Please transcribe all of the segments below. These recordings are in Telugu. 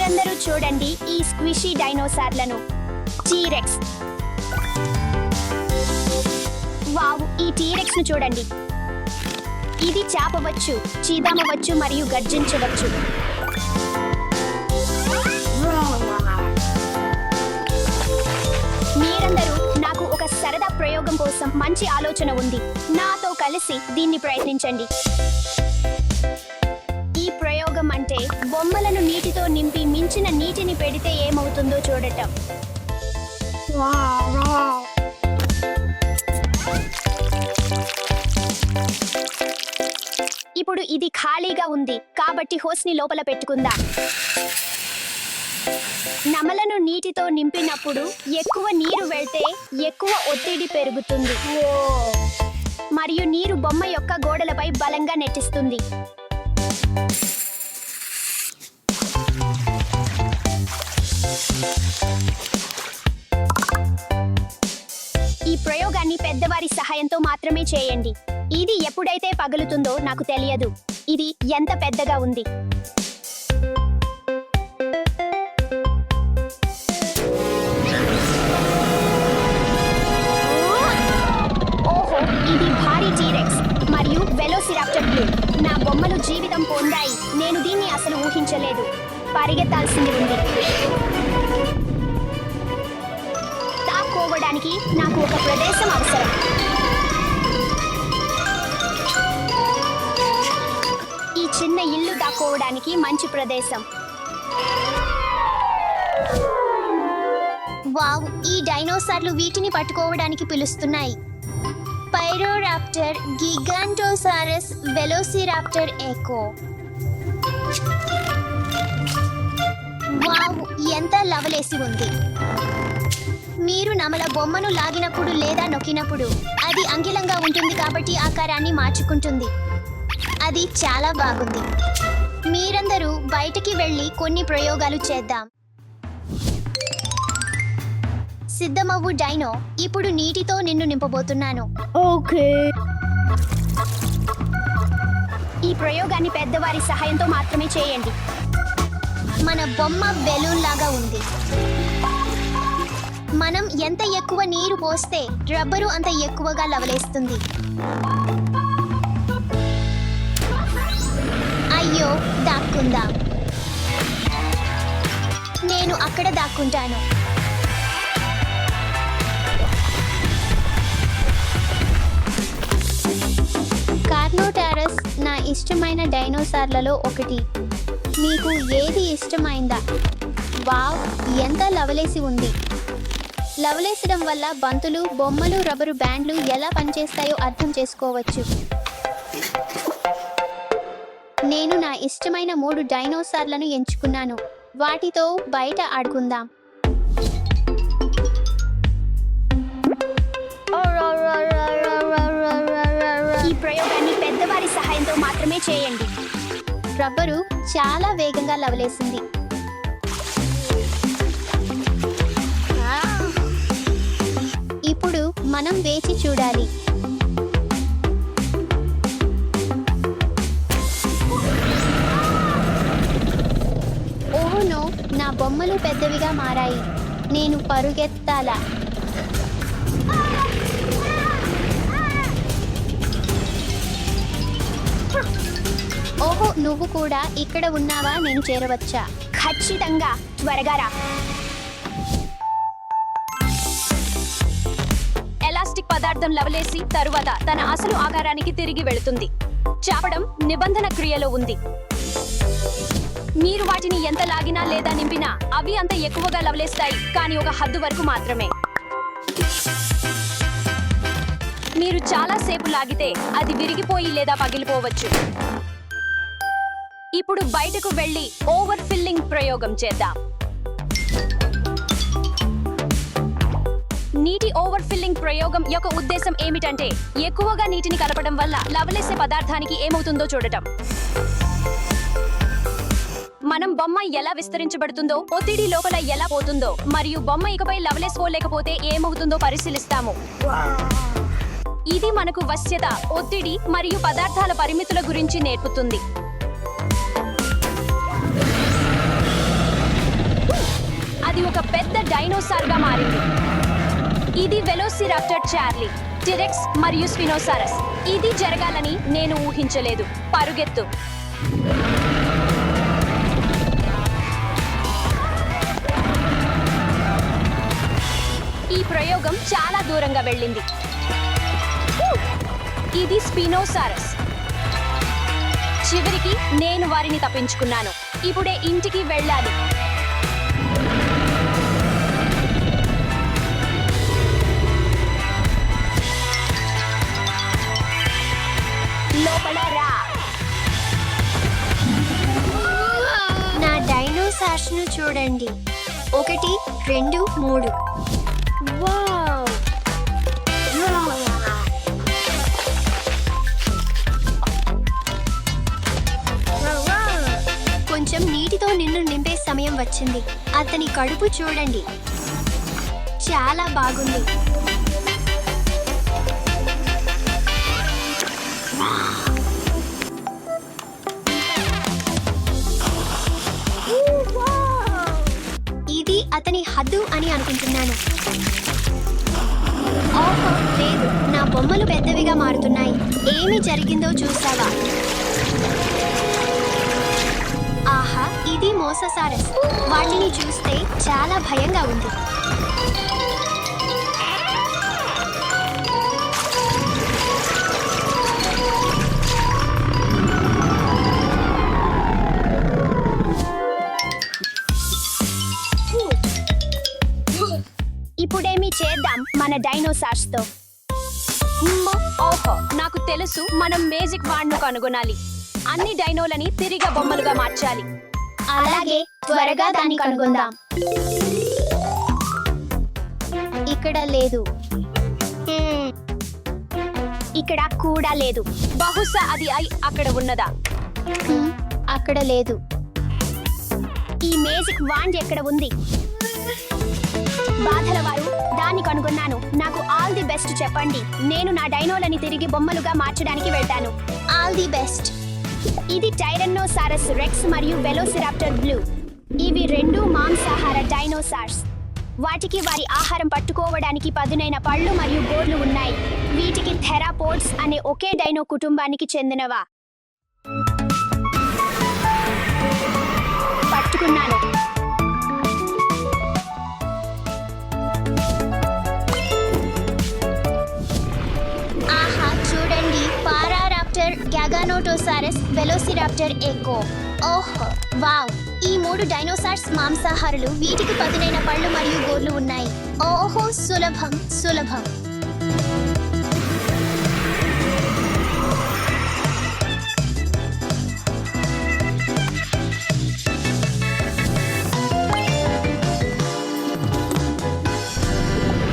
మీరందరూ చూడండి ఈ స్క్విషీ డైనోసార్లను. టీరెక్స్. వావ్, ఈ టీరెక్స్ ను చూడండి. ఇది చాపవచ్చు, చీదామవచ్చు మరియు గర్జించవచ్చు. మీరందరూ నాకు ఒక సరదా ప్రయోగం కోసం మంచి ఆలోచన ఉంది. నాతో కలిసి దీన్ని ప్రయత్నించండి. ఈ ప్రయోగం అంటే బొమ్మలను నీటితో నింపి మించిన నీటిని పెడితే ఏమవుతుందో చూడటం. ఇప్పుడు ఇది ఖాళీగా ఉంది కాబట్టి హోస్ ని లోపల పెట్టుకుందాం. నమలను నీటితో నింపినప్పుడు ఎక్కువ నీరు వెళ్తే ఎక్కువ ఒత్తిడి పెరుగుతుంది మరియు నీరు బొమ్మ యొక్క గోడలపై బలంగా నెట్టిస్తుంది. ఈ ప్రయోగాన్ని పెద్దవారి సహాయంతో మాత్రమే చేయండి. ఇది ఎప్పుడైతే పగులుతుందో నాకు తెలియదు. ఇది ఎంత పెద్దగా ఉంది. ఓహో, ఇది భారీ టీరెక్స్ మరియు వెలోసిరాప్టర్ బ్లూ. నా బొమ్మలు జీవితం పొందాయి. నేను దీన్ని అసలు ఊహించలేదు. పరిగెత్తాల్సింది ఉంది. దాక్కోవడానికి నాకు ఒక ప్రదేశం అవసరం. ఈ చిన్న ఇల్లు దాక్కోవడానికి మంచి ప్రదేశం. వావ్, ఈ డైనోసార్లు వీటిని పట్టుకోవడానికి పిలుస్తున్నాయి. పైరోరాప్టర్, గిగాంటోసారస్, వెలోసిరాప్టర్ ఎకో. వావ్, ఎంత లవలేసి ఉంది. మీరు నమల బొమ్మను లాగినప్పుడు లేదా నొక్కినప్పుడు అది అంగిలంగా ఉంటుంది కాబట్టి ఆకారాన్ని మార్చుకుంటుంది. అది చాలా బాగుంది. మీరందరూ బయటికి వెళ్ళి కొన్ని ప్రయోగాలు చేద్దాం. సిద్ధమవ్వు డైనో. ఇప్పుడు నీటితో నిన్ను నింపబోతున్నాను. ఓకే. ఈ ప్రయోగాన్ని పెద్దవారి సహాయంతో మాత్రమే చేయండి. మన బొమ్మ బెలూన్ లాగా ఉంది. మనం ఎంత ఎక్కువ నీరు పోస్తే రబ్బరు అంత ఎక్కువగా లవలేస్తుంది. అయ్యో, దాక్కుందాం. నేను అక్కడ దాక్కుంటాను. కార్నోటారస్ నా ఇష్టమైన డైనోసార్లలో ఒకటి. మీకు ఏది ఇష్టమైందా? వావ్, ఎంత లవలేసి ఉంది. లవలేసడం వల్ల బంతులు, బొమ్మలు, రబ్బరు బ్యాండ్లు ఎలా పనిచేస్తాయో అర్థం చేసుకోవచ్చు. నేను నా ఇష్టమైన 3 డైనోసార్లను ఎంచుకున్నాను. వాటితో బయట ఆడుకుందాం. ఈ ప్రయోగాన్ని పెద్దవారి సహాయంతో మాత్రమే చేయండి. రబ్బరు చాలా వేగంగా లవలేసింది. ఇప్పుడు మనం వేచి చూడాలి. ఓహో, నా బొమ్మలు పెద్దవిగా మారాయి. నేను పరుగెత్తాలా? ఓహో, నువ్వు కూడా ఇక్కడ ఉన్నావా? నేను చేరవచ్చా? ఖచ్చితంగా, త్వరగా రా. ఎలాస్టిక్ పదార్థం లవలేసి తరువాత తన అసలు ఆకారానికి తిరిగి వెళుతుంది. చాపడం నిబంధన క్రియలో ఉంది. మీరు వాటిని ఎంత లాగినా లేదా నింపినా అవి అంత ఎక్కువగా లవలేస్తాయి, కానీ ఒక హద్దు వరకు మాత్రమే. మీరు చాలా సేపు లాగితే అది విరిగిపోయి లేదా పగిలిపోవచ్చు. ఇప్పుడు బయటకు వెళ్ళి ఓవర్ ఫిల్లింగ్ ప్రయోగం చేద్దాం. నీటి ఓవర్ ఫిల్లింగ్ ప్రయోగం యొక్క ఉద్దేశం ఏమిటంటే ఎక్కువగా నీటిని కలపడం వల్ల లవలేసే పదార్థానికి ఏమవుతుందో చూడటం. మనం బొమ్మ ఎలా విస్తరించబడుతుందో, ఒత్తిడి లోపల ఎలా పోతుందో మరియు బొమ్మ ఇకపై లవలేసుకోలేకపోతే ఏమవుతుందో పరిశీలిస్తాము. ఇది మనకు వశ్యత, ఒత్తిడి మరియు పదార్థాల పరిమితుల గురించి నేర్పుతుంది. ఒక పెద్ద డైనోసార్ గా మారింది. ఇది వెలోసిరాప్టర్ చార్లీ, టిరెక్స్ మరియు స్పినోసారస్. ఇది జరగాలని నేను ఊహించలేదు. పరుగెత్తు. ఈ ప్రయోగం చాలా దూరంగా వెళ్ళింది. ఇది స్పినోసారస్. చివరికి నేను వారిని తప్పించుకున్నాను. ఇప్పుడే ఇంటికి వెళ్ళాలి. లోపల రా. నా డైనోసార్స్ ను చూడండి. 1, 2, 3. వావ్! కొంచెం నీటితో నిన్ను నింపే సమయం వచ్చింది. అతని కడుపు చూడండి, చాలా బాగుంది. ఇది అతని హద్దు అని అనుకుంటున్నాను. ఓహో లేదు, నా బొమ్మలు పెద్దవిగా మారుతున్నాయి. ఏమి జరిగిందో చూసావా? ఆహా, ఇది మోససారస్. వాటిని చూస్తే చాలా భయంగా ఉంది. ఇప్పుడేమి చేద్దాం మన డైనోసార్స్ తో? ఓహో, నాకు తెలుసు. మనం మేజిక్ వాండ్ ను కనుగొనాలి. అన్ని డైనోలని తిరిగి బొమ్మలుగా మార్చాలి. అలాగే, త్వరగా దాన్ని కనుగొందాం. ఇక్కడ లేదు. ఇక్కడ కూడా లేదు. బహుశా అది అక్కడ ఉన్నదా? అక్కడ లేదు. ఈ మేజిక్ వాండ్ ఎక్కడ ఉంది? బాధల వారు, దాన్ని కనుగొన్నాను. నాకు ఆల్ ది బెస్ట్ చెప్పండి. నేను నా డైనోలని తిరిగి బొమ్మలుగా మార్చడానికి వెళ్తాను. All the best. ఇది టైరన్నోసారస్ రెక్స్ మరియు వెలోసిరాప్టర్ బ్లూ. ఇవి 2 మాంసాహార డైనోసార్స్. వాటికి వారి ఆహారం పట్టుకోవడానికి పదునైన పళ్ళు మరియు గోర్లు ఉన్నాయి. వీటికి థెరాపోడ్స్ అనే ఒకే డైనో కుటుంబానికి చెందినవా. పట్టుకున్నాను. ఆహా చూడండి, పారారాప్టర్, గ్యాగానోటోసారస్, వెలోసిరాప్టర్ ఎకో. ఓహో వావ్! ఈ 3 డైనోసార్స్ మాంసాహారులు. వీటికి పదునైన పళ్ళు మరియు గోర్లు ఉన్నాయి. ఓహో, సులభం సులభం.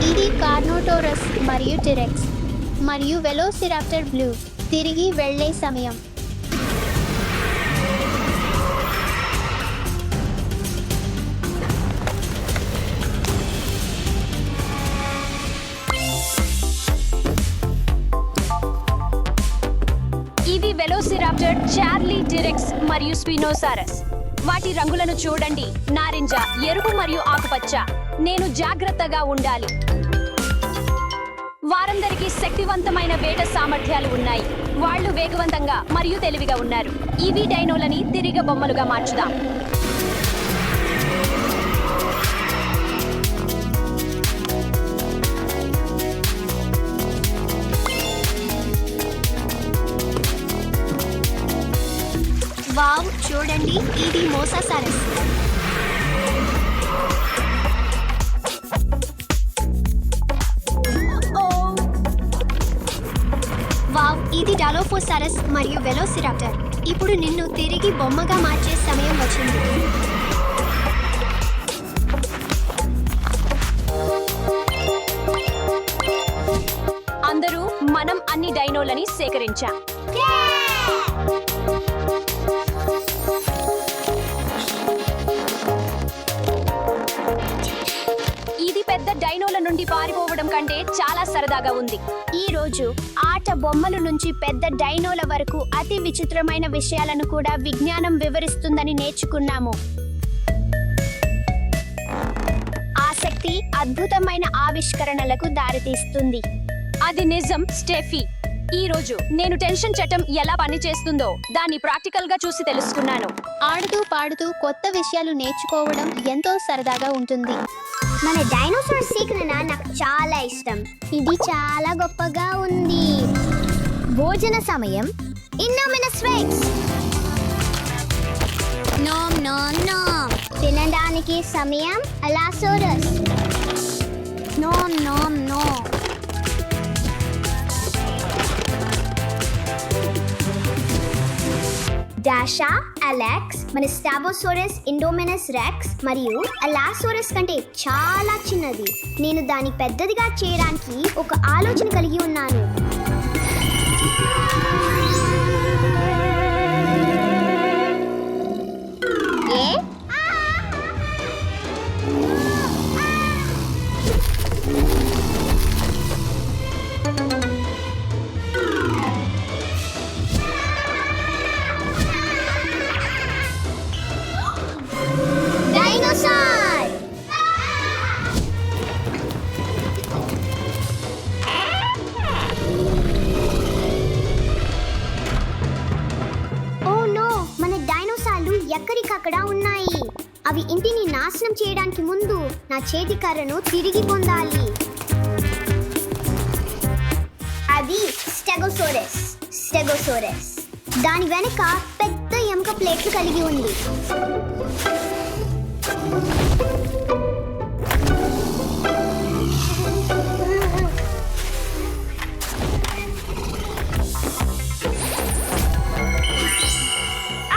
ఇది కార్నోటోరస్ మరియు టిరెక్స్ మరియు వెలోసిరాప్టర్ బ్లూ. తిరిగి వెళ్ళే సమయం. ఇవి వెలోసిరాప్టర్, చార్లీ, టిరెక్స్ మరియు స్పినోసారస్. వాటి రంగులను చూడండి, నారింజ, ఎరుపు మరియు ఆకుపచ్చ. నేను జాగ్రత్తగా ఉండాలి. వారందరికీ శక్తివంతమైన వేట సామర్థ్యాలు ఉన్నాయి. వాళ్ళు వేగవంతంగా మరియు తెలివిగా ఉన్నారు. ఇవి డైనోలని తిరిగి బొమ్మలుగా మార్చుదాం. వావ్ చూడండి, ఇది మోసాసారస్. వావ్, ఇది డాలోఫోసారస్ మరియు వెలోసిరాప్టర్. ఇప్పుడు నిన్ను తిరిగి బొమ్మగా మార్చే సమయం వచ్చింది. అందరూ మనం అన్ని డైనోలని సేకరించాం. ఇది పెద్ద డైనోల నుండి పారిపోవడం కంటే చాలా సరదాగా ఉంది. ఈ రోజు ఆట బొమ్మల నుంచి పెద్ద డైనోల వరకు అతి విచిత్రమైన విషయాలను కూడా విజ్ఞానం వివరిస్తుందని నేర్చుకున్నాము. అద్భుతమైన ఆవిష్కరణలకు దారితీస్తుంది. అది నిజం స్టెఫీ. ఈ రోజు నేను టెన్షన్ చట్టం ఎలా పనిచేస్తుందో దాన్ని ప్రాక్టికల్ గా చూసి తెలుసుకున్నాను. ఆడుతూ పాడుతూ కొత్త విషయాలు నేర్చుకోవడం ఎంతో సరదాగా ఉంటుంది. మన డైనోసార్ సేకరణ నాకు చాలా ఇష్టం. ఇది చాలా గొప్పగా ఉంది. భోజన సమయం. ఇన్నోమినస్ రెక్స్. నోమ్ నోమ్ నోమ్. తినడానికి సమయం. అలాసోరస్. నోమ్ నోమ్ నోమ్. డాషా, అలెక్స్ మన స్టాబోసోరస్, ఇండోమినస్ రెక్స్ మరియు అలాసోరస్ కంటే చాలా చిన్నది. నేను దాన్ని పెద్దదిగా చేయడానికి ఒక ఆలోచన కలిగి ఉన్నాను. ఏ డైనోసార్! ఓ నో, మన డైనోసార్లు ఎక్కడికక్కడ ఉన్నాయి. అవి ఇంటిని నాశనం చేయడానికి ముందు నా చేతి కర్రను తిరిగి పొందాలి. అది స్టెగోసోరస్. స్టెగోసోరస్ దాని వెనక పెద్ద ఎముక ప్లేట్లు కలిగి ఉంది.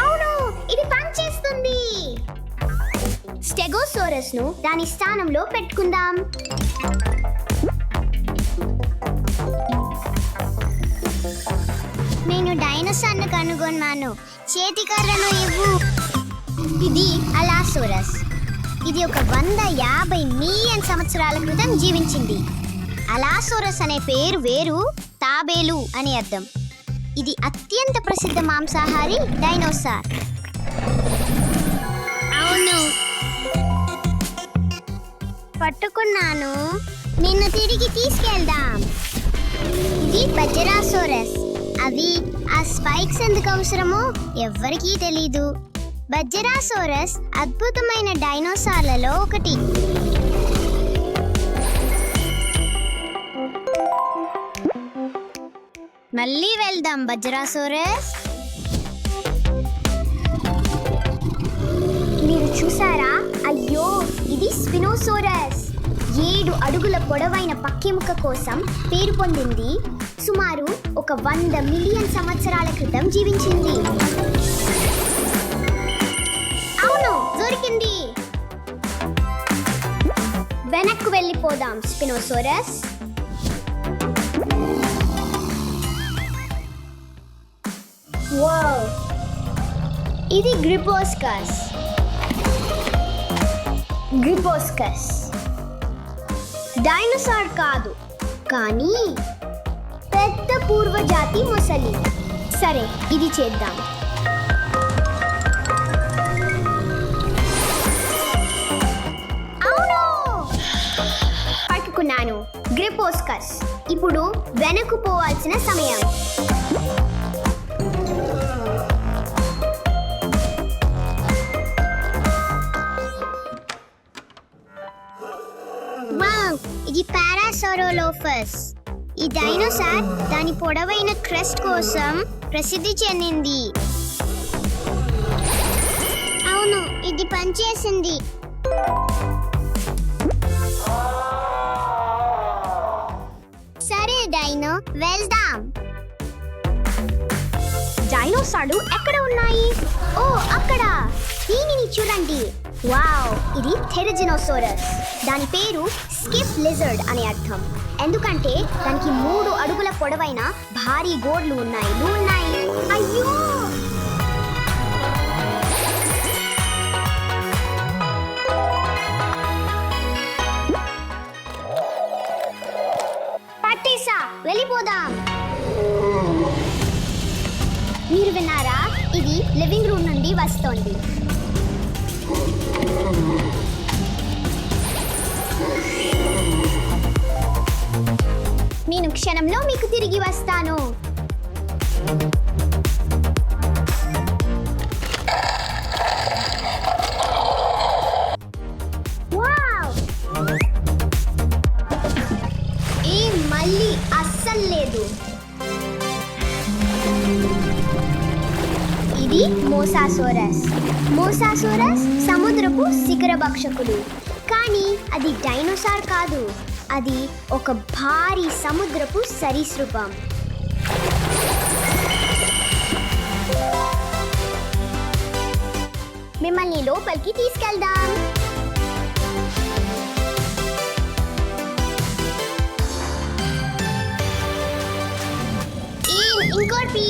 అవును, ఇది పనిచేస్తుంది. స్టెగోసోరస్ ను దాని స్థానంలో పెట్టుకుందాం. నేను డైనోసార్ను కనుగొన్నాను. చేతికర్రను ఇవ్వు. ఇది అలాసోరస్. ఇది ఒక 150 మిలియన్ సంవత్సరాల క్రితం జీవించింది. అలాసోరస్ అనే పేరు వేరు, తాబేలు అని అర్థం. ఇది అత్యంత ప్రసిద్ధ మాంసాహారి డైనోసార్. అవును, పట్టుకున్నాను. నిన్ను తిరిగి తీసుకెళ్దాం. ఇది బజ్జరాసోరస్. అవి ఆ స్పైక్స్ ఎందుకు అవసరమో ఎవ్వరికీ తెలీదు. బజ్జరాసోరస్ అద్భుతమైన డైనోసార్లలో ఒకటి. మళ్ళీ వెళ్దాం బజ్జరాసోరస్. మీరు చూసారా? అయ్యో, ఇది స్పినోసోరస్. 7 అడుగుల పొడవైన పక్కెముక కోసం పేరు పొందింది. సుమారు ఒక 100 మిలియన్ సంవత్సరాల క్రితం జీవించింది. అవును, దొరికింది. వెనక్కు వెళ్ళిపోదాం స్పినోసోరస్. వావ్, ఇది గ్రిపోస్కస్. గ్రిపోస్కస్ డైనోసార్ కాదు, కానీ పెద్ద పూర్వజాతి మొసలి. సరే, ఇది చేద్దాం. అవును, పట్టుకున్నాను. గ్రిపోస్కస్. ఇప్పుడు వెనక్కు పోవాల్సిన సమయం. వావ్, ఇది పారాసౌరోలోఫస్. ఈ డైనోసార్ దాని పొడవైన క్రెస్ట్ కోసం ప్రసిద్ధి చెందింది. అవును, ఇది పనిచేసింది. సరే డైనో, వెళ్దాం. డైనోసార్లు ఎక్కడ ఉన్నాయి? ఓ, అక్కడ. దీనిని చూడండి. వావ్, ఇది థెరజినోసోరస్. దాని పేరు స్కిఫ్ లిజర్డ్ అని అర్థం. ఎందుకంటే దానికి 3 అడుగుల పొడవైన భారీ గోర్లు ఉన్నాయి. అయ్యో, పట్టేసా. వెళ్ళిపోదాం. మీరు విన్నారా? ఇది లివింగ్ రూమ్ నుండి వస్తోంది. క్షణంలో మీకు తిరిగి వస్తాను. వావ్! మళ్ళీ అస్సలు లేదు. ఇది మోసాసోరస్. మోసాసోరస్ సముద్రపు శిఖర భక్షకుడు. కానీ అది డైనోసార్ కాదు, అది ఒక భారీ సముద్రపు సరీసృపం. మిమ్మల్ని లోపలికి తీసుకెళ్దాం. ఇంకోటి.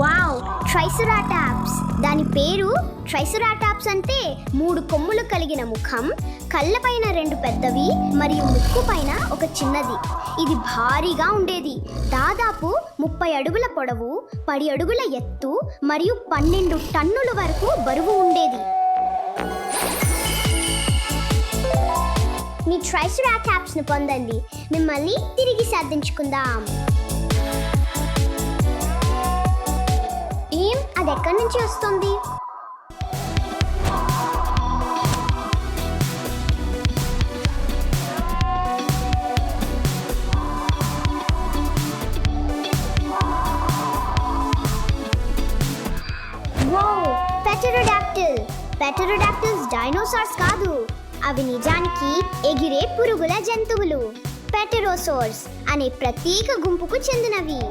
Wow, triceratops. దాని పేరు ట్రైసెరాటాప్స్ అంటే 3 కొమ్ములు కలిగిన ముఖం, కళ్ళపైన 2 పెద్దవి మరియు ముక్కు పైన ఒక చిన్నది. ఇది భారీగా ఉండేది. దాదాపు 30 అడుగుల పొడవు, 10 అడుగుల ఎత్తు మరియు 12 టన్నుల వరకు బరువు ఉండేది. మీ ట్రైసెరాటాప్స్ ను పొందండి. మిమ్మల్ని తిరిగి సాధించుకుందాం. అది ఎక్కడి నుంచి వస్తుంది? పెటరోడాక్టిల్స్ డైనోసార్స్ కాదు, అవి నిజానికి ఎగిరే పురుగుల జంతువులు. పెటెరోసోర్స్ అనే ప్రత్యేక గుంపుకు చెందినవి.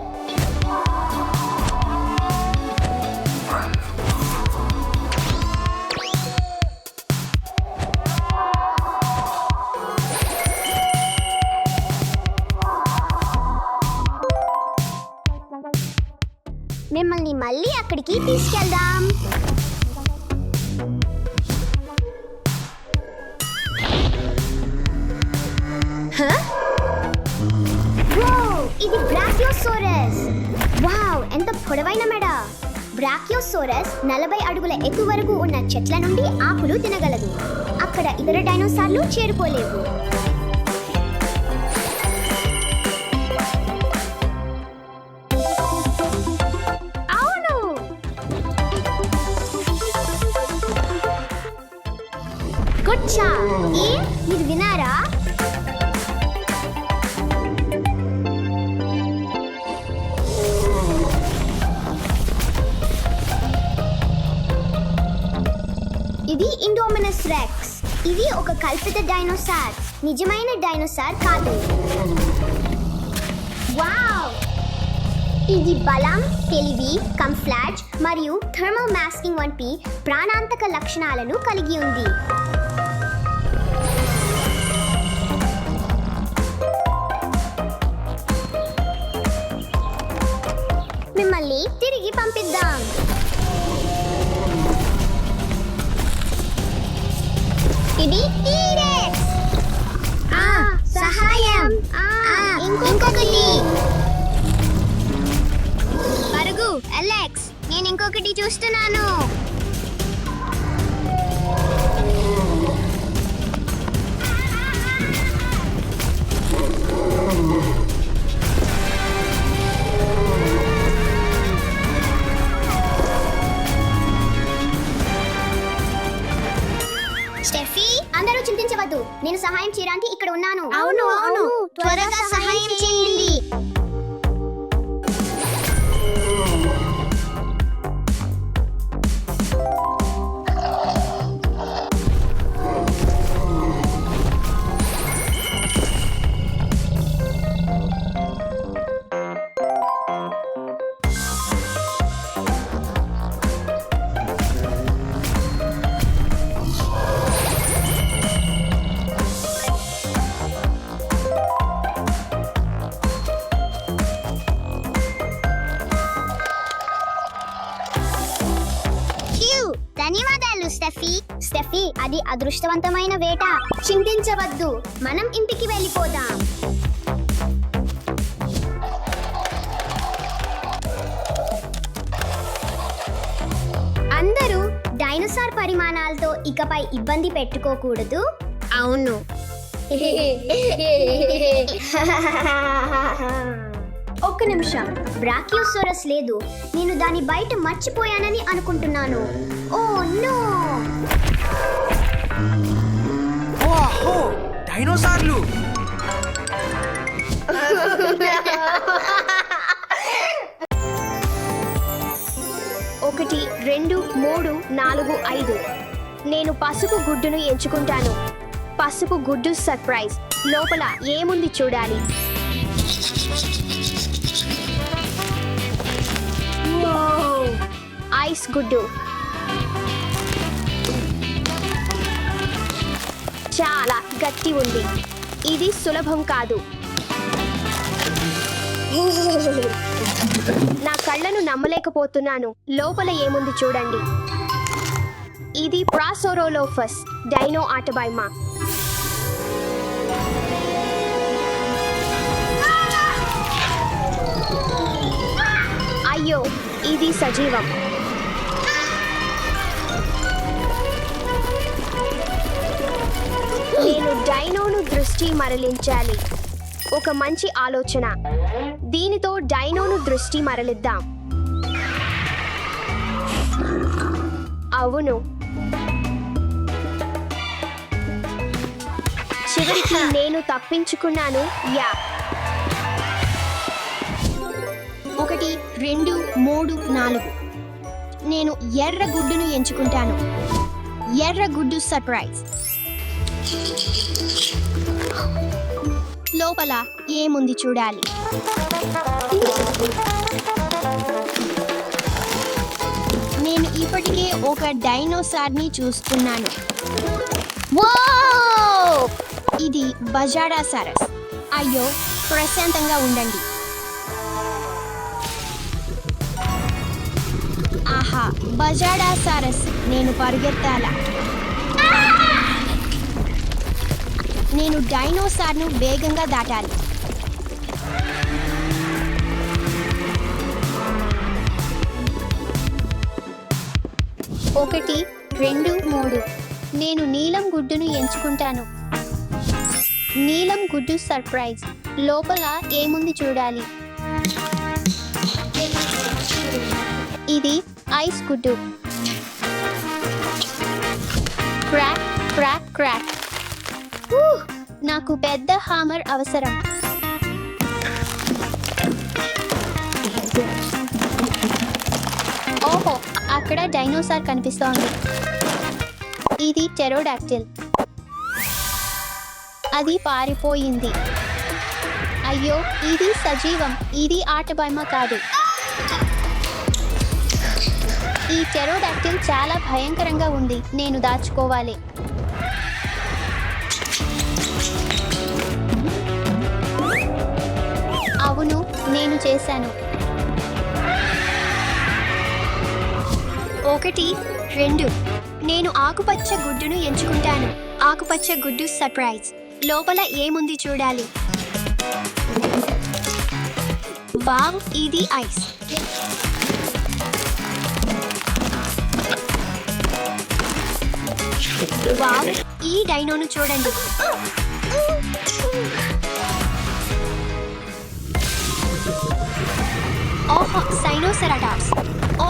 మిమ్మల్ని మళ్ళీ అక్కడికి తీసుకెళ్దాం. ఇది బ్రాకియోసోరస్. వావ్, ఎంత పొడవైన మెడ. బ్రాకియోసోరస్ 40 అడుగుల ఎత్తు వరకు ఉన్న చెట్ల నుండి ఆకులు తినగలదు. అక్కడ ఇతర డైనోసార్లు చేరుకోలేవు. అవును, గుచ్చా. మీరు వినారా? ఇది ఇండోమినస్ రెక్స్. ఇది ఒక కల్పిత డైనోసార్, నిజమైన డైనోసార్ కాదు. వావ్! ఇది బలం, తెలివి, కంఫ్లాజ్ మరియు థర్మల్ మాస్కింగ్ వంటి ప్రాణాంతక లక్షణాలను కలిగి ఉంది. మిమ్మల్ని తిరిగి పంపిద్దాం. ఇది టీరెక్స్. సహాయం. ఇంకొకటి. పరుగు, అలెక్స్. నేను ఇంకొకటి చూస్తున్నాను. స్టెఫీ, అందరూ చింతించవద్దు. నేను సహాయం చేయడానికి ఇక్కడ ఉన్నాను. అవును అవును, త్వరగా సహాయం చేయండి. ధన్యవాదాలు స్టెఫీ. స్టెఫీ, అది అదృష్టవంతమైన వేట. చింతించవద్దు, మనం ఇంటికి వెళ్ళిపోదాం. అందరూ డైనోసార్ పరిమాణాలతో ఇకపై ఇబ్బంది పెట్టుకోకూడదు. అవును, ఒక్క నిమిషం, బ్రాకియోసోరస్ లేదు. నేను దాని బయట మర్చిపోయానని అనుకుంటున్నాను. Oh no! ఓహో, డైనోసార్లు! ఒకటి, 2, 3, 4, 5. నేను పసుపు గుడ్డును ఎంచుకుంటాను. పసుపు గుడ్డు సర్ప్రైజ్. లోపల ఏముంది చూడాలి. వావ్! ఐస్ గుడ్డు. చాలా గట్టి ఉంది. ఇది సులభం కాదు. నా కళ్ళను నమ్మలేకపోతున్నాను. లోపల ఏముంది చూడండి. ఇది ప్రాసోరోలోఫస్ డైనో ఆటబైమా. అయ్యో, ఇది సజీవం. నేను డైనోను దృష్టి మరలించాలి. ఒక మంచి ఆలోచన. దీనితో డైనోను దృష్టి మరలిద్దాం. అవును, చివరికి నేను తప్పించుకున్నాను. యా! 1, 2, 3, 4. నేను ఎర్ర గుడ్డును ఎంచుకుంటాను. ఎర్ర గుడ్డు సర్ప్రైజ్. లోపల ఏముంది చూడాలి. నేను ఇప్పటికే ఒక డైనోసార్ని చూస్తున్నాను. వావ్! ఇది బజాడాసారస్. అయ్యో, ప్రశాంతంగా ఉండండి. ఆహా, బజాడాసారస్. నేను పరిగెత్తాలా. నేను డైనోసార్ను వేగంగా దాటాలి. ఒకటి, 2, 3. నేను నీలం గుడ్డును ఎంచుకుంటాను. నీలం గుడ్డు సర్ప్రైజ్. లోపల ఏముంది చూడాలి. ఇది ఐస్ గుడ్డు. Crack crack crack. నాకు పెద్ద హామర్ అవసరం. ఓహో, అక్కడ డైనోసార్ కనిపిస్తోంది. ఇది టెరోడాక్టిల్. అది పారిపోయింది. అయ్యో, ఇది సజీవం. ఇది ఆటబొమ్మ కాదు. ఈ టెరోడాక్టిల్ చాలా భయంకరంగా ఉంది. నేను దాచుకోవాలి. అవును, నేను చేశాను. 1, 2. నేను ఆకుపచ్చ గుడ్డును ఎంచుకుంటాను. ఆకుపచ్చ గుడ్డు సర్ప్రైజ్. లోపల ఏముంది చూడాలి. వావ్, ఇది ఐస్. వావ్, ఈ డైనోను చూడండి. ఓహ్, సైనోసెరాటాప్స్.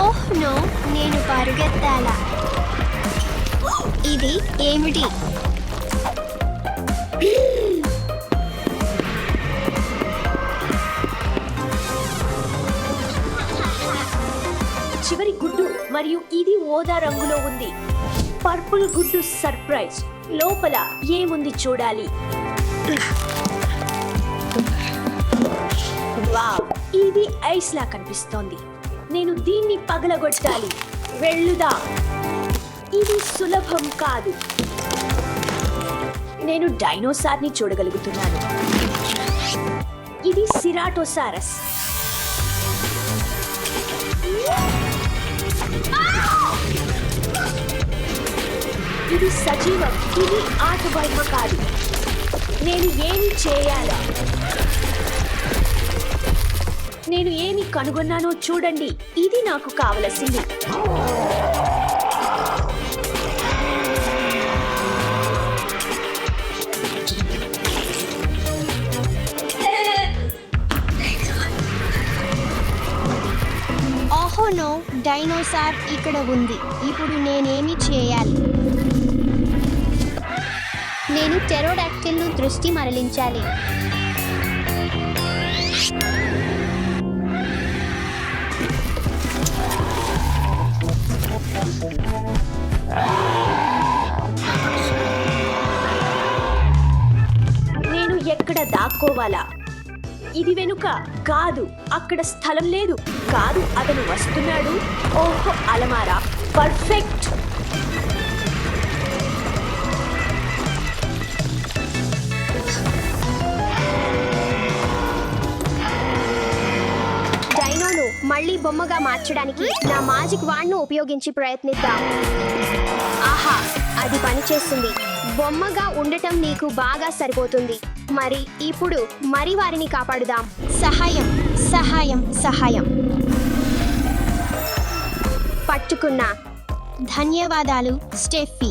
ఓహ్ నో, నేను పరిగెత్తాలా. ఇది ఏమిటి? చివరి గుడ్డు మరియు ఇది ఓదా రంగులో ఉంది. పర్పుల్ గుడ్డు సర్ప్రైజ్. లోపల ఏముంది చూడాలి. వావ్, ఇది ఐస్ లా కనిపిస్తోంది. నేను దీన్ని పగలగొట్టాలి. వెళ్ళుదా. ఇది సులభం కాదు. నేను డైనోసార్ని చూడగలుగుతున్నాను. ఇది సిరాటోసారస్. ఇది సజీవం. ఇది ఆటబొమ్మ కాదు. నేను ఏమి చేయాలా? నేను ఏమి కనుగొన్నానో చూడండి. ఇది నాకు కావలసింది. స్పినోసార్ ఇక్కడ ఉంది. ఇప్పుడు నేనేమి చేయాలి? నేను టెరోడాక్టిల్ను దృష్టి మరలించాలి. నేను ఎక్కడ దాక్కోవాలా? ఇది వెనుక కాదు, అక్కడ స్థలం లేదు. కాదు, అతను వస్తున్నాడు. ఓహో, అలమారా పర్ఫెక్ట్. డైనోను మళ్ళీ బొమ్మగా మార్చడానికి నా మ్యాజిక్ వాడ్ను ఉపయోగించి ప్రయత్నిద్దాం. ఆహా, అది పనిచేస్తుంది. బొమ్మగా ఉండటం నీకు బాగా సరిపోతుంది. మరి ఇప్పుడు వారిని కాపాడుదాం. సహాయం సహాయం సహాయం. పట్టుకున్నా. ధన్యవాదాలు స్టెఫీ.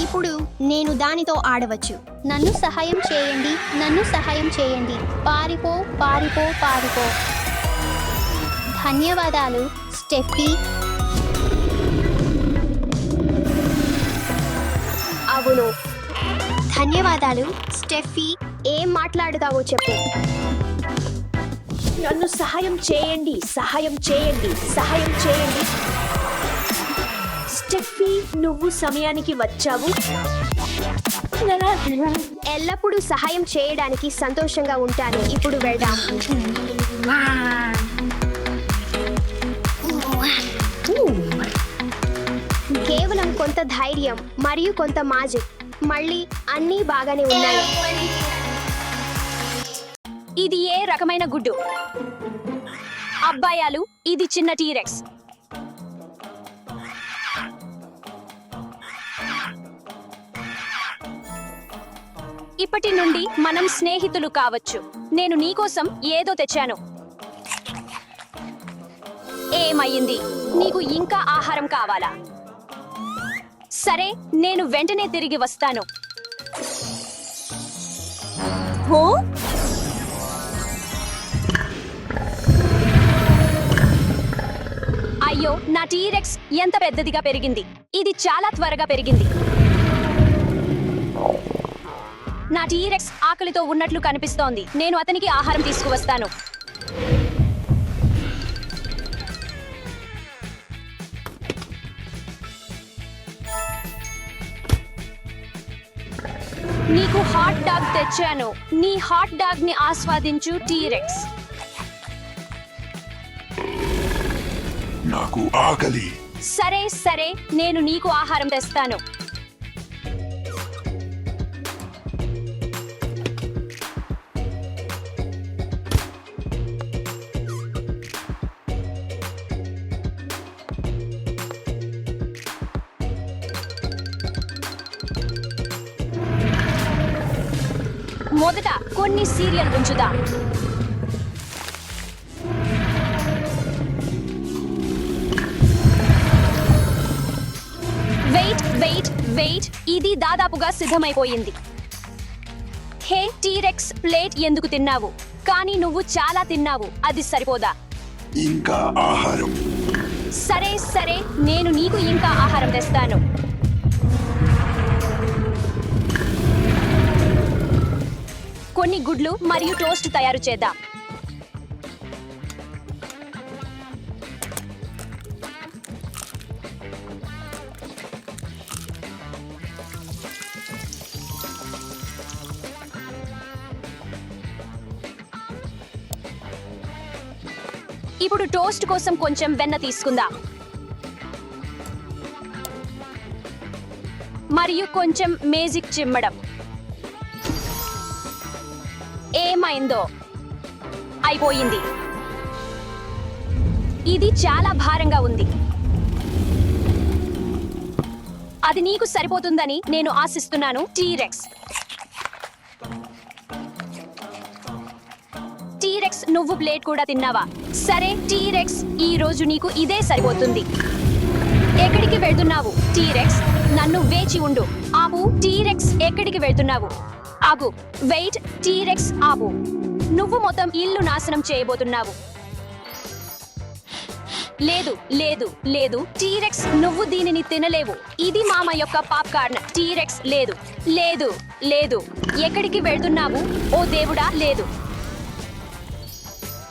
ఇప్పుడు నేను దానితో ఆడవచ్చు. నన్ను సహాయం చేయండి, నన్ను సహాయం చేయండి. పారిపో పారిపో పారిపో. ధన్యవాదాలు స్టెఫీ. అవును, ధన్యవాదాలు స్టెఫీ. ఏం మాట్లాడుతావో చెప్పు. నన్ను సహాయం చేయండి, సహాయం చేయండి, సహాయం చేయండి. స్టెఫీ, నువ్వు సమయానికి వచ్చావు. ఎల్లప్పుడూ సహాయం చేయడానికి సంతోషంగా ఉంటాను. ఇప్పుడు వెళ్దాం. కేవలం కొంత ధైర్యం మరియు కొంత మ్యాజిక్. మళ్ళీ అన్నీ బాగానే ఉన్నాయి. ఇది ఏ రకమైన గుడ్డు? అబ్బాయాలు, ఇది చిన్న టీరెక్స్. ఇప్పటి నుండి మనం స్నేహితులు కావచ్చు. నేను నీకోసం ఏదో తెచ్చాను. ఏమయ్యింది? నీకు ఇంకా ఆహారం కావాలా? సరే, నేను వెంటనే తిరిగి వస్తాను. హో? అయ్యో, నా టీరెక్స్ ఎంత పెద్దదిగా పెరిగింది. ఇది చాలా త్వరగా పెరిగింది. నా టీరెక్స్ ఆకలితో ఉన్నట్లు కనిపిస్తోంది. నేను అతనికి ఆహారం తీసుకువస్తాను. నీకు హాట్ డాగ్ తెచ్చాను. నీ హాట్ డాగ్ ని ఆస్వాదించు టీరెక్స్. నాకు ఆకలి. సరే సరే, నేను నీకు ఆహారం తెస్తాను. మొదట కొన్ని సీరియల్ ఉంచుదాం. వెయిట్ వెయిట్ వెయిట్, ఇది దాదాపుగా సిద్ధమైపోయింది. హే టీరెక్స్, ప్లేట్ ఎందుకు తిన్నావు? కానీ నువ్వు చాలా తిన్నావు. అది సరిపోదా? ఇంకా ఆహారం. సరే సరే, నేను నీకు ఇంకా ఆహారం తెస్తాను. కొన్ని గుడ్లు మరియు టోస్ట్ తయారు చేద్దాం. ఇప్పుడు టోస్ట్ కోసం కొంచెం వెన్న తీసుకుందాం. మరియు కొంచెం మేజిక్ చిమ్మడం. ఏమైందో? అయిపోయింది. ఇది చాలా భారంగా ఉంది. అది నీకు సరిపోతుందని నేను ఆశిస్తున్నాను టీరెక్స్. టీరెక్స్, నువ్వు ప్లేట్ కూడా తిన్నావా? సరే టీరెక్స్, ఈ రోజు నీకు ఇదే సరిపోతుంది. ఎక్కడికి వెళ్తున్నావు టీరెక్స్? నన్ను వేచి ఉండు. ఆపు టీరెక్స్, ఎక్కడికి వెళ్తున్నావు? ఆగు. వెయిట్ టీరెక్స్, ఆపు. నువ్వు మొత్తం ఇల్లు నాశనం చేయబోతున్నావు. లేదు లేదు లేదు టీరెక్స్ నువ్వు దీనిని తినలేవు ఇది మామ యొక్క పాప్కార్న్ టీరెక్స్ లేదు లేదు లేదు ఎక్కడికి వెళ్తున్నావు ఓ దేవుడా లేదు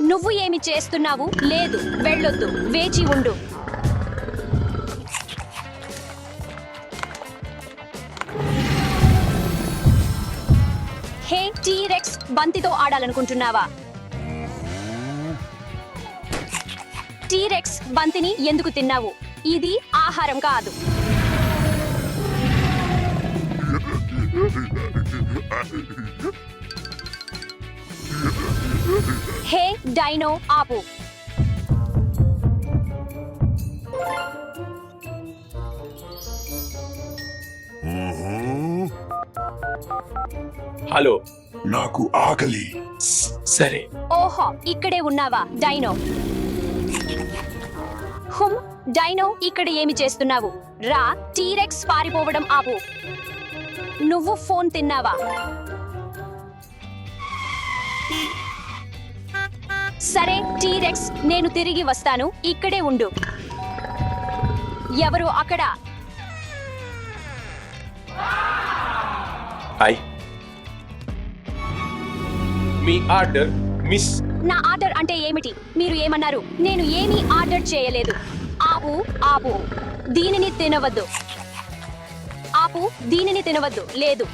నువ్వు ఏమి చేస్తున్నావు లేదు వెళ్ళొద్దు వేచి ఉండు హే టీరెక్స్ బంతితో ఆడాలనుకుంటున్నావా టీరెక్స్ బంతిని ఎందుకు తిన్నావు ఇది ఆహారం కాదు హే డైనో ఆపు హలో నాకు ఆకలి. సరే ఓహో ఇక్కడే ఉన్నావా డైనో హుమ్ డైనో ఇక్కడ ఏమి చేస్తున్నావు రా టీరెక్స్ పారిపోవడం ఆపు నువ్వు ఫోన్ తిన్నావా సరే టీరెక్స్ నేను తిరిగి వస్తాను ఇక్కడే ఉండు ఎవరు అక్కడ హాయ్ మీ ఆర్డర్ మిస్ నా ఆర్డర్ అంటే ఏమిటి మీరు ఏమన్నారు నేను ఏమీ ఆర్డర్ చేయలేదు ఆపు ఆపు దీనిని తినవద్దు ఆపు దీనిని తినవద్దు లేదు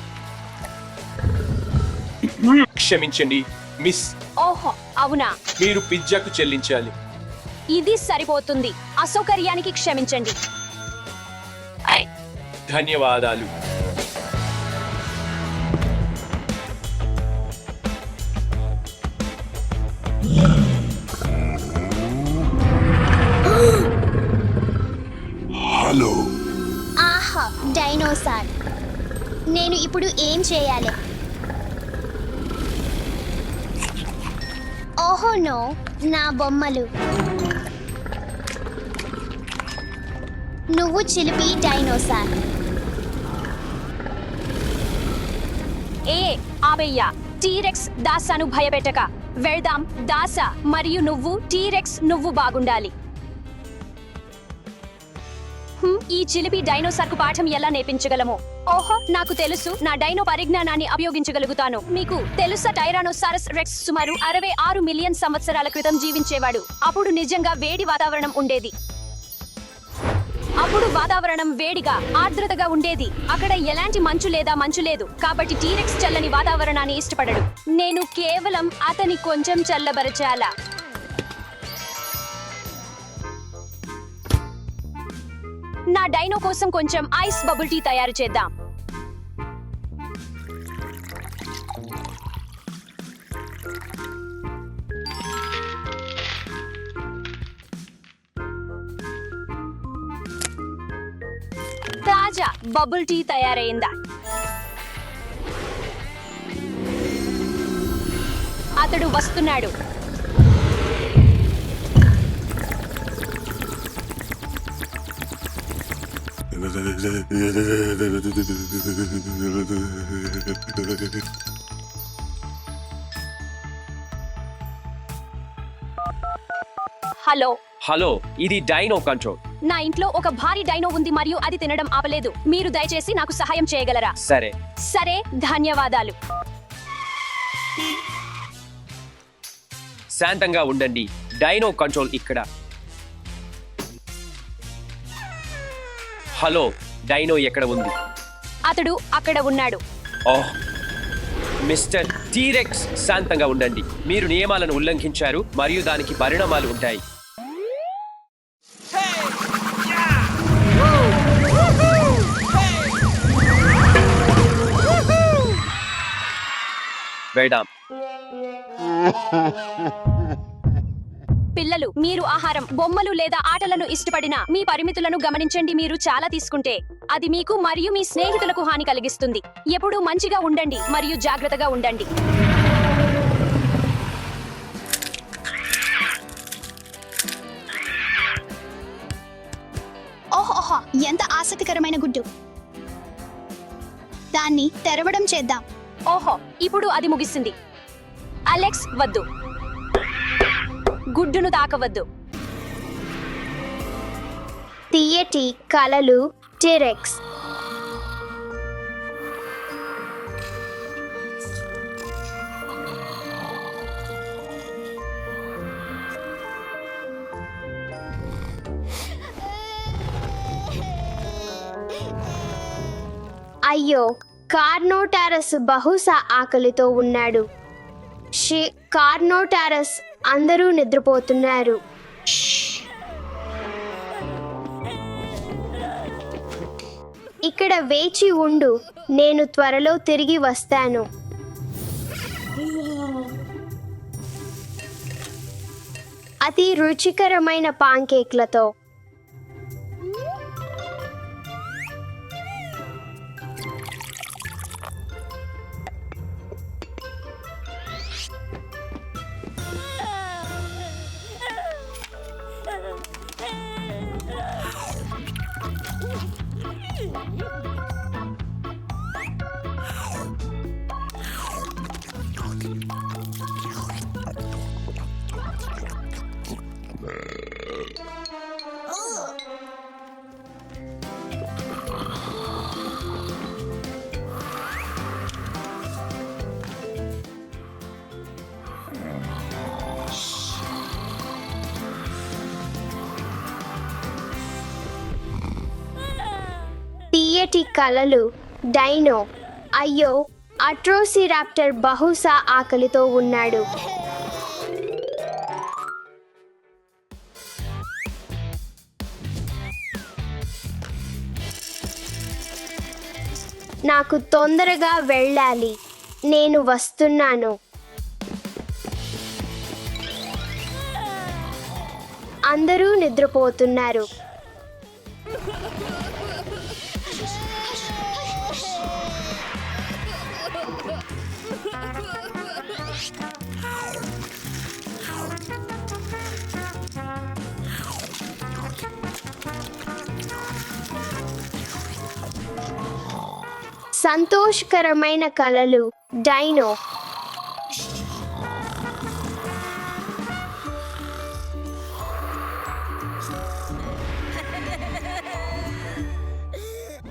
క్షమించండి మిస్ ఓహో అవునా మీరు పిజ్జాకు చెల్లించాలి ఇది సరిపోతుంది అసౌకర్యానికి క్షమించండి ధన్యవాదాలు హలో. ఆహా డైనోసార్ నేను ఇప్పుడు ఏం చేయాలి ఓహో నో నా బొమ్మలు నువ్వు చిలిపి డైనోసార్ ఏ ఆబయ్యా టీరెక్స్ దాసాను భయపెట్టక వెళ్దాం దాసా మరియు నువ్వు టీరెక్స్ నువ్వు బాగుండాలి ఈ చిలిపి డైనోసార్కు పాఠం ఎలా నేర్పించగలమో ఓహో నాకు తెలుసు నా డైనో పరిజ్ఞానాన్ని ఉపయోగించగలుగుతాను మీకు తెలుసా టైరానోసారస్ రెక్స్ సుమారు 66 మిలియన్ సంవత్సరాల క్రితం జీవించేవాడు అప్పుడు నిజంగా వేడి వాతావరణం ఉండేది అప్పుడు వాతావరణం వేడిగా ఆర్ద్రతగా ఉండేది అక్కడ ఎలాంటి మంచు లేదు కాబట్టి టీరెక్స్ చల్లని వాతావరణాన్ని ఇష్టపడడు నేను కేవలం అతని కొంచెం చల్లబరచాలా నా డైనో కోసం కొంచెం ఐస్ బబుల్ టీ తయారు చేద్దాం తాజా బబుల్ టీ తయారైందా అతడు వస్తున్నాడు హలో హలో ఇది డైనో కంట్రోల్ నా ఇంట్లో ఒక భారీ డైనో ఉంది మరియు అది తినడం ఆపలేదు మీరు దయచేసి నాకు సహాయం చేయగలరా సరే సరే ధన్యవాదాలు శాంతంగా ఉండండి డైనో కంట్రోల్ ఇక్కడ హలో డైనో ఎక్కడ ఉంది అతడు అక్కడ ఉన్నాడు ఓహ్ మిస్టర్ టీరెక్స్ శాంతంగా ఉండండి మీరు నియమాలను ఉల్లంఘించారు మరియు దానికి పరిణామాలు ఉంటాయి వెళ్దాం పిల్లలు మీరు ఆహారం బొమ్మలు లేదా ఆటలను ఇష్టపడిన మీ పరిమితులను గమనించండి మీరు చాలా తీసుకుంటే అది మీకు మరియు మీ స్నేహితులకు హాని కలిగిస్తుంది ఎప్పుడూ మంచిగా ఉండండి మరియు జాగ్రత్తగా ఉండండి ఓహోహో ఎంత ఆసక్తికరమైన గుడ్డు దాన్ని తెరవడం చేద్దాం ఓహో ఇప్పుడు అది ముగిసింది అలెక్స్ వద్దు గుడ్డును తాకవద్దు తీయటి కలలు టిరెక్స్. అయ్యో, కార్నోటారస్ బహుశా ఆకలితో ఉన్నాడు. కార్నోటారస్, అందరూ నిద్రపోతున్నారు. ఇక్కడ వేచి ఉండు, నేను త్వరలో తిరిగి వస్తాను. అతి రుచికరమైన పాన్కేక్లతో. తీయటి కలలు డైనో. అయ్యో, అట్రోసిరాప్టర్ బహుశా ఆకలితో ఉన్నాడు. నాకు తొందరగా వెళ్ళాలి, నేను వస్తున్నాను. అందరూ నిద్రపోతున్నారు. సంతోషకరమైన కలలు డైనో.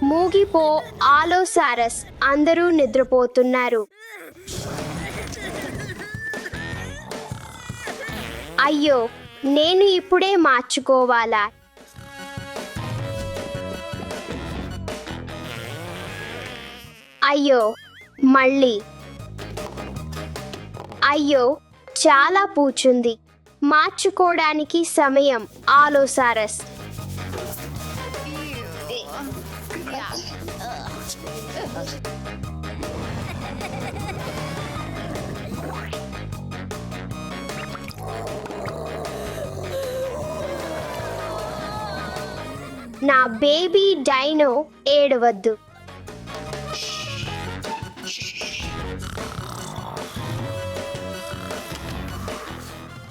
మూగిపో ఆలోసారస్, అందరూ నిద్రపోతున్నారు. అయ్యో, నేను ఇప్పుడే మార్చుకోవాలా? అయ్యో, మళ్ళీ. అయ్యో, చాలా పూచుంది. మార్చుకోవడానికి సమయం ఆలోసారస్. నా బేబీ డైనో, ఏడవద్దు.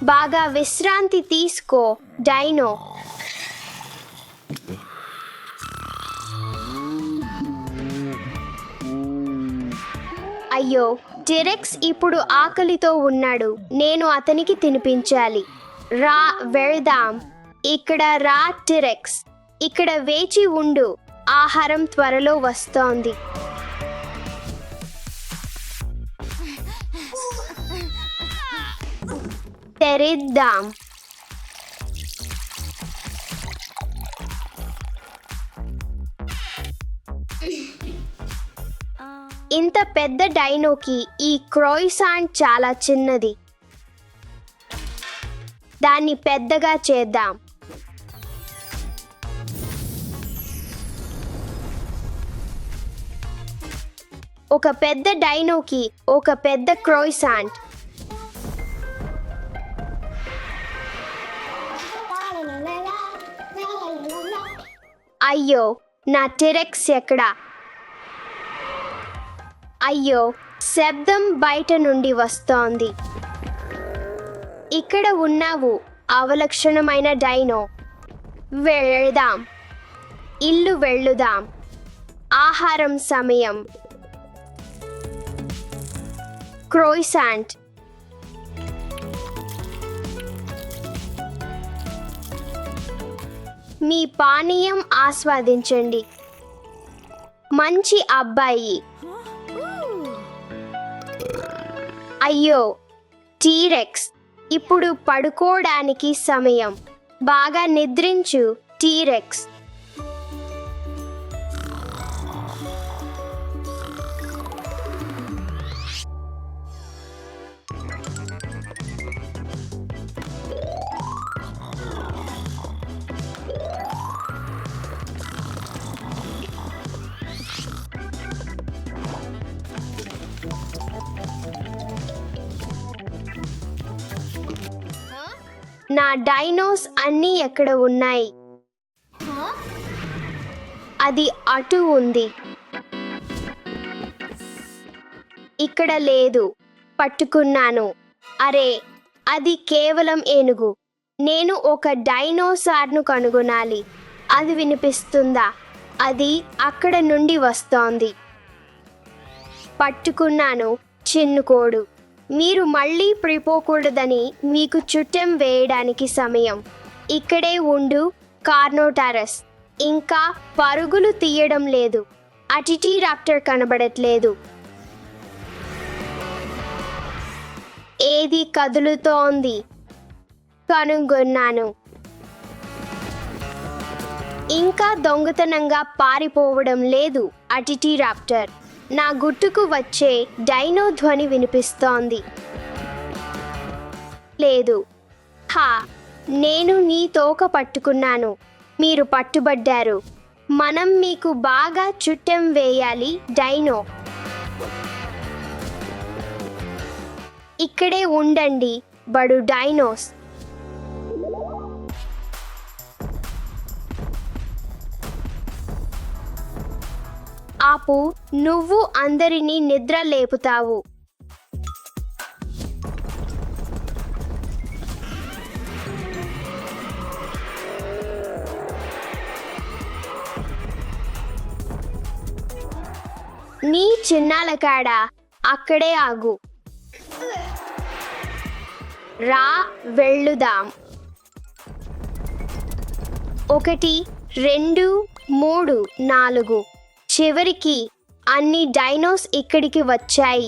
బాగా విశ్రాంతి తీసుకో డైనో. అయ్యో, టిరెక్స్ ఇప్పుడు ఆకలితో ఉన్నాడు. నేను అతనికి తినిపించాలి. రా, వెళ్దాం. ఇక్కడ రా టిరెక్స్. ఇక్కడ వేచి ఉండు, ఆహారం త్వరలో వస్తోంది. తెరిద్దాం. ఇంత పెద్ద డైనోకి ఈ క్రోయిసాంట్ చాలా చిన్నది. దాన్ని పెద్దగా చేద్దాం. ఒక పెద్ద డైనోకి ఒక పెద్ద క్రోయిసాంట్. అయ్యో, నా టిరెక్స్ ఎక్కడా? అయ్యో, శబ్దం బయట నుండి వస్తోంది. ఇక్కడ ఉన్నావు అవలక్షణమైన డైనో. వెళ్దాం, ఇల్లు వెళ్ళుదాం. ఆహారం సమయం. క్రోయిసాంట్. మీ పానీయం ఆస్వాదించండి. మంచి అబ్బాయి. అయ్యో టీరెక్స్, ఇప్పుడు పడుకోవడానికి సమయం. బాగా నిద్రించు టీరెక్స్. నా డైనోస్ అన్నీ ఎక్కడ ఉన్నాయి? అది అటు ఉంది. ఇక్కడ లేదు. పట్టుకున్నాను. అరే, అది కేవలం ఏనుగు. నేను ఒక డైనోసార్ను కనుగొనాలి. అది వినిపిస్తుందా? అది అక్కడ నుండి వస్తోంది. పట్టుకున్నాను చిన్నుకోడు. మీరు మళ్ళీ పడిపోకూడదని మీకు చుట్టం వేయడానికి సమయం. ఇక్కడే ఉండు కార్నోటారస్. ఇంకా పరుగులు తీయడం లేదు. అటిటీరాప్టర్ కనబడట్లేదు. ఏది కదులుతోంది? కనుగొన్నాను. ఇంకా దొంగతనంగా పారిపోవడం లేదు అటిటీరాప్టర్. నా గుట్టుకు వచ్చే డైనో ధ్వని వినిపిస్తోంది. లేదు. హా, నేను నీ తోక పట్టుకున్నాను. మీరు పట్టుబడ్డారు. మనం మీకు బాగా చుట్టం వేయాలి డైనో. ఇక్కడే ఉండండి బడు డైనోస్. ఆపు, నువ్వు అందరినీ నిద్ర లేపుతావు. నీ చిన్నాల కాడ అక్కడే ఆగు. రా వెళ్ళుదాం. 1 2 3 4. చివరికి అన్ని డైనోస్ ఇక్కడికి వచ్చాయి.